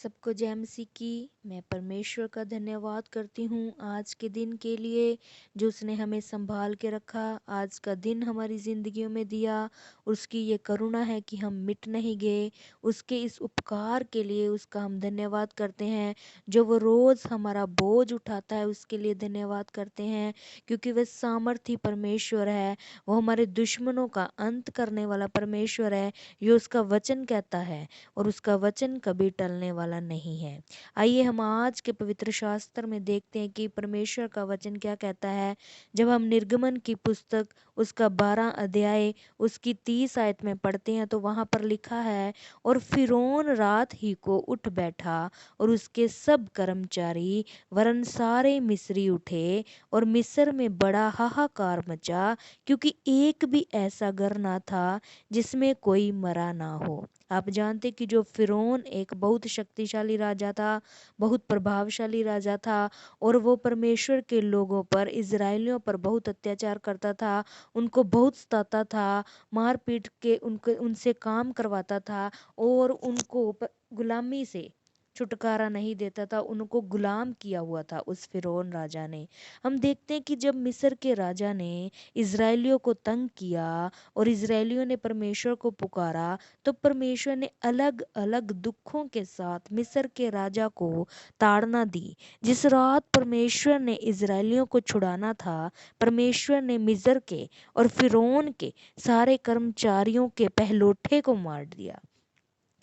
सबको जय मसीह की। मैं परमेश्वर का धन्यवाद करती हूँ आज के दिन के लिए जो उसने हमें संभाल के रखा, आज का दिन हमारी ज़िंदगियों में दिया। उसकी ये करुणा है कि हम मिट नहीं गए। उसके इस उपकार के लिए उसका हम धन्यवाद करते हैं। जो वो रोज़ हमारा बोझ उठाता है उसके लिए धन्यवाद करते हैं, क्योंकि वह सामर्थी परमेश्वर है। वो हमारे दुश्मनों का अंत करने वाला परमेश्वर है, ये उसका वचन कहता है और उसका वचन कभी टलने वाला नहीं है। आइए हम आज के पवित्र शास्त्र में देखते हैं कि परमेश्वर का वचन क्या कहता है। जब हम निर्गमन की पुस्तक उसका 12 अध्याय उसकी 30 आयत में पढ़ते हैं तो वहाँ पर लिखा है, और फिरौन रात ही को उठ बैठा और उसके सब कर्मचारी वरन सारे मिस्री उठे और मिस्र में बड़ा हाहाकार मचा, क्योंकि एक भी ऐसा घर ना था जिसमें कोई मरा ना हो। आप जानते कि जो फिरौन एक बहुत शक्तिशाली राजा था, बहुत प्रभावशाली राजा था, और वो परमेश्वर के लोगों पर, इज़राइलियों पर बहुत अत्याचार करता था, उनको बहुत सताता था, मार पीट के उनसे काम करवाता था और उनको गुलामी से छुटकारा नहीं देता था, उनको गुलाम किया हुआ था उस फिरौन राजा ने। हम देखते हैं कि जब मिस्र के राजा ने इज़राइलियों को तंग किया और इज़राइलियों ने परमेश्वर को पुकारा, तो परमेश्वर ने अलग अलग दुखों के साथ मिस्र के राजा को ताड़ना दी। जिस रात परमेश्वर ने इज़राइलियों को छुड़ाना था, परमेश्वर ने मिस्र के और फिरौन के सारे कर्मचारियों के पहलौठे को मार दिया।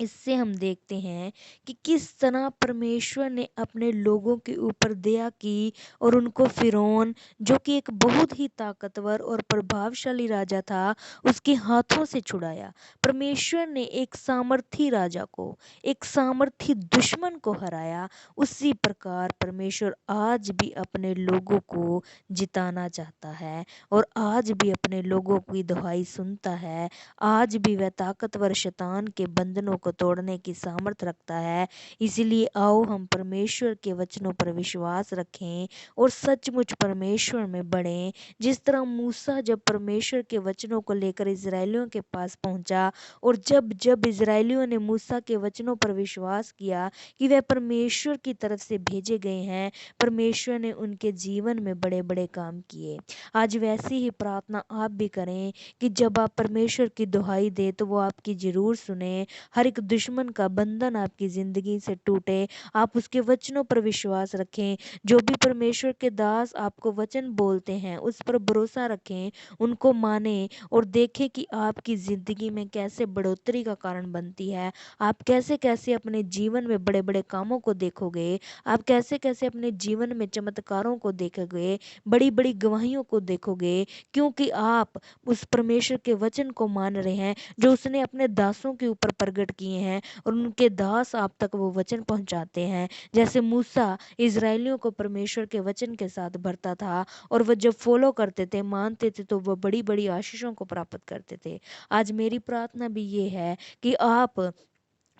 इससे हम देखते हैं कि किस तरह परमेश्वर ने अपने लोगों के ऊपर दया की और उनको फिरौन, जो कि एक बहुत ही ताकतवर और प्रभावशाली राजा था, उसके हाथों से छुड़ाया। परमेश्वर ने एक सामर्थी राजा को, एक सामर्थी दुश्मन को हराया। उसी प्रकार परमेश्वर आज भी अपने लोगों को जिताना चाहता है और आज भी अपने लोगों की दुहाई सुनता है। आज भी वह ताकतवर शैतान के बंधनों को तोड़ने की सामर्थ रखता है। इसीलिए आओ हम परमेश्वर के वचनों पर विश्वास रखें और सचमुच परमेश्वर में बढ़ें। जिस तरह मूसा जब परमेश्वर के वचनों को लेकर इज़राइलियों के पास पहुंचा, और जब जब इज़राइलियों ने मूसा के वचनों पर विश्वास किया कि वह परमेश्वर की तरफ से भेजे गए हैं, परमेश्वर ने उनके जीवन में बड़े बड़े काम किए। आज वैसी ही प्रार्थना आप भी करें कि जब आप परमेश्वर की दुहाई दे तो वो आपकी जरूर सुने। हर एक दुश्मन का बंधन आपकी ज़िंदगी से टूटे। आप उसके वचनों पर विश्वास रखें। जो भी परमेश्वर के दास आपको वचन बोलते हैं उस पर भरोसा रखें, उनको माने और देखें कि आपकी ज़िंदगी में कैसे बढ़ोतरी का कारण बनती है। आप कैसे कैसे अपने जीवन में बड़े बड़े कामों को देखोगे, आप कैसे कैसे अपने जीवन में चमत्कारों को देखोगे, बड़ी बड़ी गवाहियों को देखोगे, क्योंकि आप उस परमेश्वर के वचन को मान रहे हैं जो उसने अपने दासों के ऊपर प्रकट किए हैं, और उनके दास आप तक वो वचन पहुंचाते हैं। जैसे मूसा इज़राइलियों को परमेश्वर के वचन के साथ भरता था, और वह जब फॉलो करते थे, मानते थे, तो वह बड़ी बड़ी आशीषों को प्राप्त करते थे। आज मेरी प्रार्थना भी ये है कि आप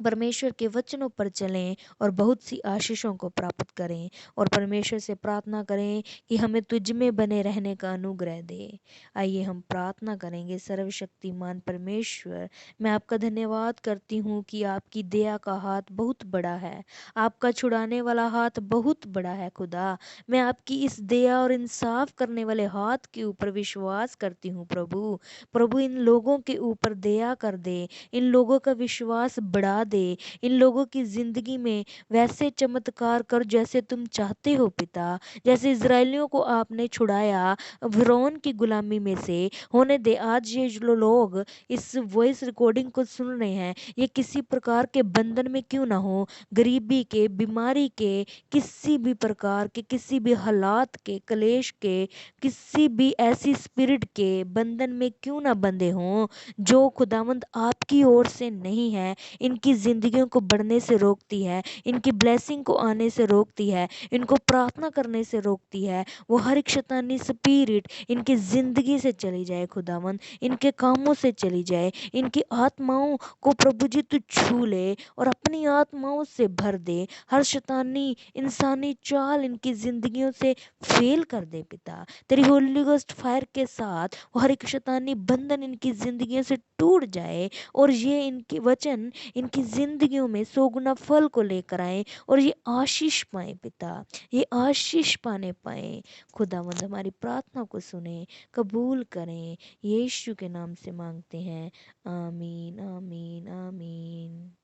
परमेश्वर के वचनों पर चलें और बहुत सी आशीषों को प्राप्त करें, और परमेश्वर से प्रार्थना करें कि हमें तुझ में बने रहने का अनुग्रह दे। आइए हम प्रार्थना करेंगे। सर्वशक्तिमान परमेश्वर, मैं आपका धन्यवाद करती हूँ कि आपकी दया का हाथ बहुत बड़ा है, आपका छुड़ाने वाला हाथ बहुत बड़ा है। खुदा, मैं आपकी इस दया और इंसाफ करने वाले हाथ के ऊपर विश्वास करती हूँ। प्रभु प्रभु इन लोगों के ऊपर दया कर दे, इन लोगों का विश्वास बढ़ा दे, इन लोगों की जिंदगी में वैसे चमत्कार कर जैसे तुम चाहते हो पिता। जैसे इज़राइलियों को आपने छुड़ाया फिरौन की गुलामी में से, होने दे आज ये जो लोग इस वॉइस रिकॉर्डिंग को सुन रहे हैं, ये किसी प्रकार के बंधन में क्यों ना हो, गरीबी के, बीमारी के, किसी भी प्रकार के, किसी भी हालात के, कलेश के, किसी भी ऐसी स्पिरिट के बंधन में क्यों ना बंधे हों जो खुदावंद आपकी ओर से नहीं है। इनकी जिंदगियों को बढ़ने से रोकती है, इनकी ब्लेसिंग को आने से रोकती है, इनको प्रार्थना करने से रोकती है। वो हर एक शैतानी स्पिरिट इनकी जिंदगी से चली जाए खुदावंद, इनके कामों से चली जाए, इनकी आत्माओं को प्रभु जी तू छू ले और अपनी आत्माओं से भर दे। हर शैतानी इंसानी चाल इनकी जिंदगियों से फेल कर दे पिता। तेरी होली गोस्ट फायर के साथ हर एक शैतानी बंधन इनकी जिंदगियों से टूट जाए, और ये इनके वचन इनकी उनकी ज़िंदगियों में सोगुना फल को लेकर आएँ और ये आशीष पाएँ पिता, ये आशीष पाने पाएँ। खुदावंद हमारी प्रार्थना को सुने, कबूल करें। यीशु के नाम से मांगते हैं। आमीन, आमीन, आमीन।